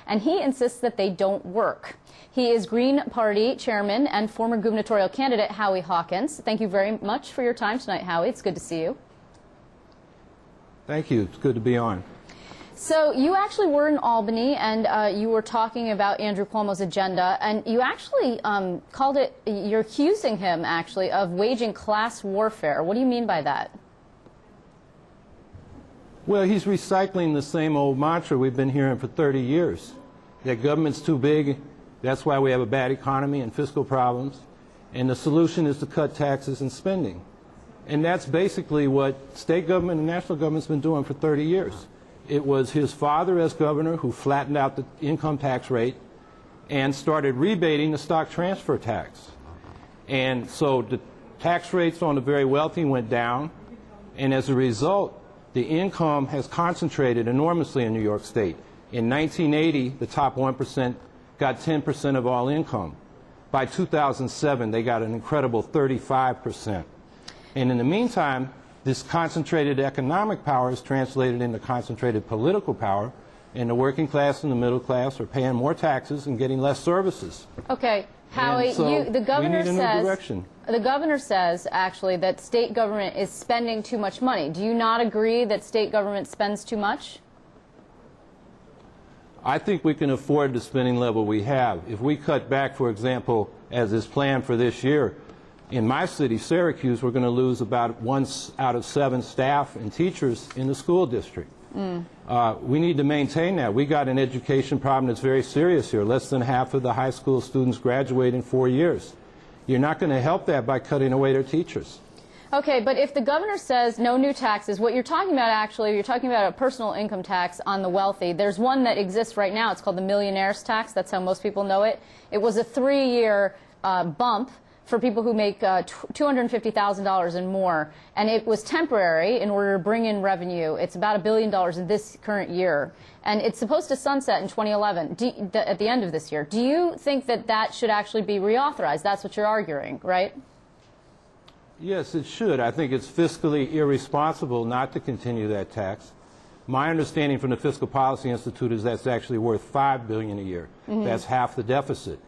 and he insists that they don't work. He is Green Party Chairman and former gubernatorial candidate Howie Hawkins. Thank you very much for your time tonight, Howie. It's good to see you. Thank you. It's good to be on. So you actually were in Albany, and you were talking about Andrew Cuomo's agenda, and you actually called it, you're accusing him, actually, of waging class warfare. What do you mean by that? Well, he's recycling the same old mantra we've been hearing for 30 years, that government's too big, that's why we have a bad economy and fiscal problems, and the solution is to cut taxes and spending. And that's basically what state government and national government's been doing for 30 years. It was his father as governor who flattened out the income tax rate and started rebating the stock transfer tax. And so the tax rates on the very wealthy went down, and as a result, the income has concentrated enormously in New York State. In 1980, the top 1% got 10% of all income. By 2007, they got an incredible 35%. And in the meantime, this concentrated economic power is translated into concentrated political power, and the working class and the middle class are paying more taxes and getting less services. Okay, Howie, so the governor we need a new direction. The governor says, actually, that state government is spending too much money. Do you not agree that state government spends too much? I think we can afford the spending level we have. If we cut back, for example, as is planned for this year, in my city, Syracuse, we're going to lose about 1 out of 7 staff and teachers in the school district. We need to maintain that. We got an education problem that's very serious here. Less than half of the high school students graduate in 4 years. You're not going to help that by cutting away their teachers. Okay, but if the governor says no new taxes, what you're talking about actually, you're talking about a personal income tax on the wealthy. There's one that exists right now. It's called the millionaire's tax. That's how most people know it. It was a 3-year bump for people who make $250,000 and more, and it was temporary in order to bring in revenue. It's about $1 billion in this current year, and it's supposed to sunset in 2011, at the end of this year. Do you think that that should actually be reauthorized? That's what you're arguing, right? Yes, it should. I think it's fiscally irresponsible not to continue that tax. My understanding from the Fiscal Policy Institute is that's actually worth $5 billion a year. That's half the deficit.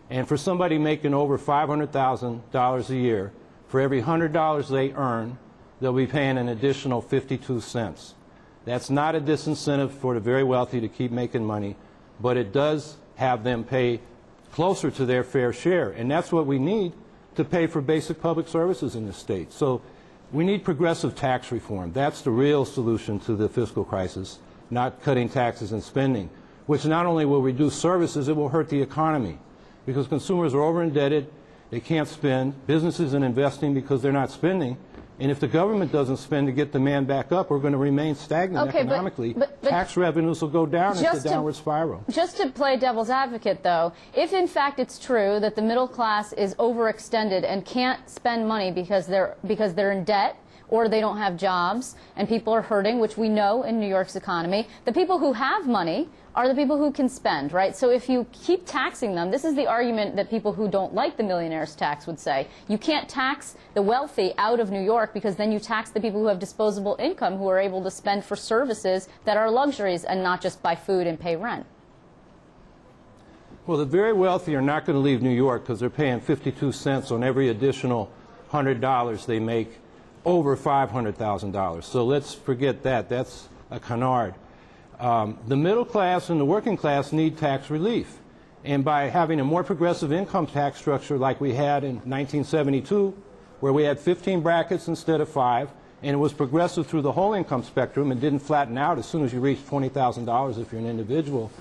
And for somebody making over $500,000 a year, for every $100 they earn, they'll be paying an additional 52 cents. That's not a disincentive for the very wealthy to keep making money, but it does have them pay closer to their fair share. And that's what we need to pay for basic public services in this state. So we need progressive tax reform. That's the real solution to the fiscal crisis, not cutting taxes and spending, which not only will reduce services, it will hurt the economy. Because consumers are over-indebted, they can't spend, businesses aren't investing because they're not spending, and if the government doesn't spend to get demand back up, we're going to remain stagnant economically. But tax revenues will go down into the downward spiral. Just to play devil's advocate, though, if in fact it's true that the middle class is overextended and can't spend money because they're in debt, or they don't have jobs, and people are hurting, which we know in New York's economy, the people who have money are the people who can spend, right? So if you keep taxing them, this is the argument that people who don't like the millionaire's tax would say. You can't tax the wealthy out of New York because then you tax the people who have disposable income who are able to spend for services that are luxuries and not just buy food and pay rent. Well, the very wealthy are not going to leave New York because they're paying 52 cents on every additional $100 they make over $500,000. So let's forget that. That's a canard. The middle class and the working class need tax relief. And by having a more progressive income tax structure like we had in 1972, where we had 15 brackets instead of 5, and it was progressive through the whole income spectrum and didn't flatten out as soon as you reached $20,000 if you're an individual,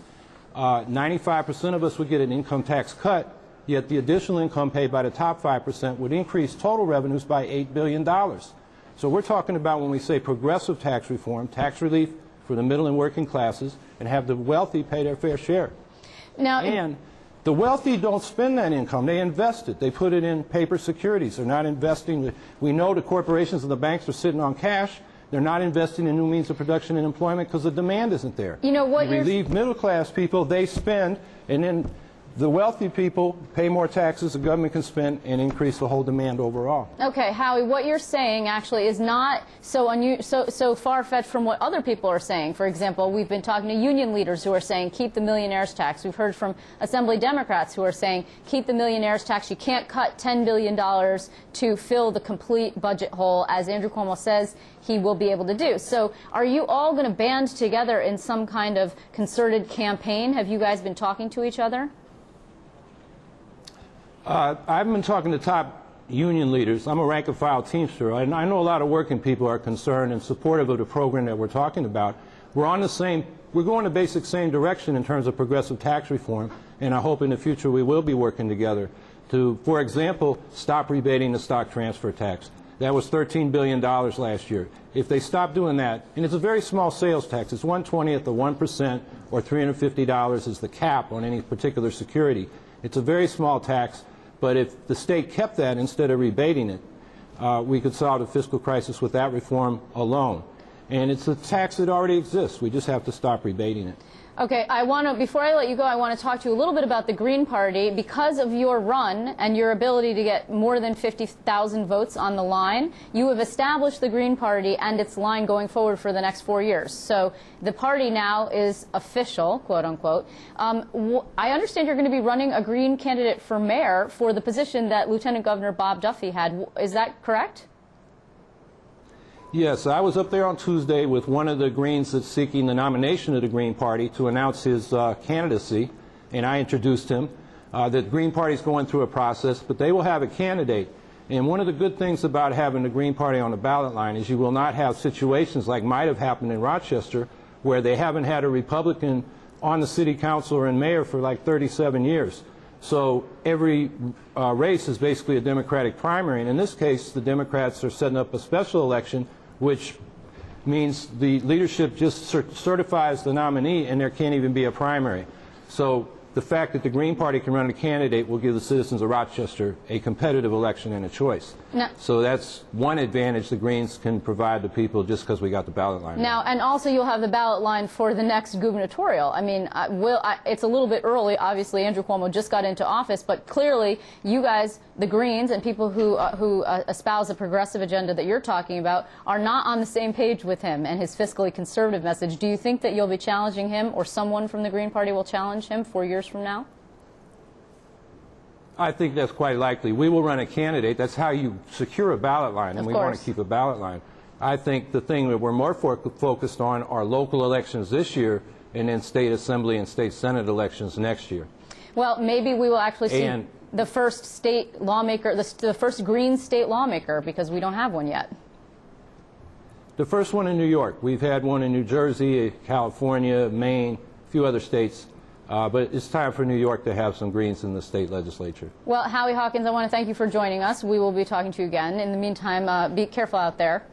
95% of us would get an income tax cut, yet the additional income paid by the top 5% would increase total revenues by $8 billion. So we're talking about, when we say progressive tax reform, tax relief for the middle and working classes, and have the wealthy pay their fair share. And the wealthy don't spend that income. They invest it. They put it in paper securities. They're not investing. We know the corporations and the banks are sitting on cash. They're not investing in new means of production and employment because the demand isn't there. You know what? We leave middle class people, they spend, and then the wealthy people pay more taxes, the government can spend and increase the whole demand overall. Okay, Howie, what you're saying actually is not so far-fetched from what other people are saying. For example, we've been talking to union leaders who are saying keep the millionaires tax. We've heard from Assembly Democrats who are saying keep the millionaires tax. You can't cut $10 billion to fill the complete budget hole, as Andrew Cuomo says he will be able to do. So are you all going to band together in some kind of concerted campaign? Have you guys been talking to each other? I've been talking to top union leaders. I'm a rank-and-file Teamster, and I know a lot of working people are concerned and supportive of the program that we're talking about. We're going the basic same direction in terms of progressive tax reform, and I hope in the future we will be working together to, for example, stop rebating the stock transfer tax. That was $13 billion last year. If they stop doing that, and it's a very small sales tax, it's 1/20th of 1%, or $350 is the cap on any particular security. It's a very small tax. But if the state kept that instead of rebating it, we could solve the fiscal crisis with that reform alone. And it's a tax that already exists. We just have to stop rebating it. Okay, before I let you go, I want to talk to you a little bit about the Green Party. Because of your run and your ability to get more than 50,000 votes on the line, you have established the Green Party and its line going forward for the next 4 years. So the party now is official, quote unquote. I understand you're going to be running a Green candidate for mayor for the position that Lieutenant Governor Bob Duffy had. Is that correct? Yes, I was up there on Tuesday with one of the Greens that's seeking the nomination of the Green Party to announce his candidacy, and I introduced him. The Green Party is going through a process, but they will have a candidate. And one of the good things about having the Green Party on the ballot line is you will not have situations like might have happened in Rochester, where they haven't had a Republican on the city council or in mayor for like 37 years. So every race is basically a Democratic primary, and in this case, the Democrats are setting up a special election, which means the leadership just certifies the nominee and there can't even be a primary. So the fact that the Green Party can run a candidate will give the citizens of Rochester a competitive election and a choice. Now, so that's one advantage the Greens can provide the people just because we got the ballot line. Now, and also you'll have the ballot line for the next gubernatorial. I mean, it's a little bit early. Obviously, Andrew Cuomo just got into office, but clearly you guys, the Greens and people who espouse the progressive agenda that you're talking about, are not on the same page with him and his fiscally conservative message. Do you think that you'll be challenging him, or someone from the Green Party will challenge him 4 years from now? I think that's quite likely. We will run a candidate. That's how you secure a ballot line, and we want to keep a ballot line. I think the thing that we're more focused on are local elections this year, and then state assembly and state senate elections next year. Well, maybe we will actually see the first state lawmaker, the first Green state lawmaker, because we don't have one yet. The first one in New York. We've had one in New Jersey, California, Maine, a few other states. But it's time for New York to have some Greens in the state legislature. Well, Howie Hawkins, I want to thank you for joining us. We will be talking to you again. In the meantime, be careful out there.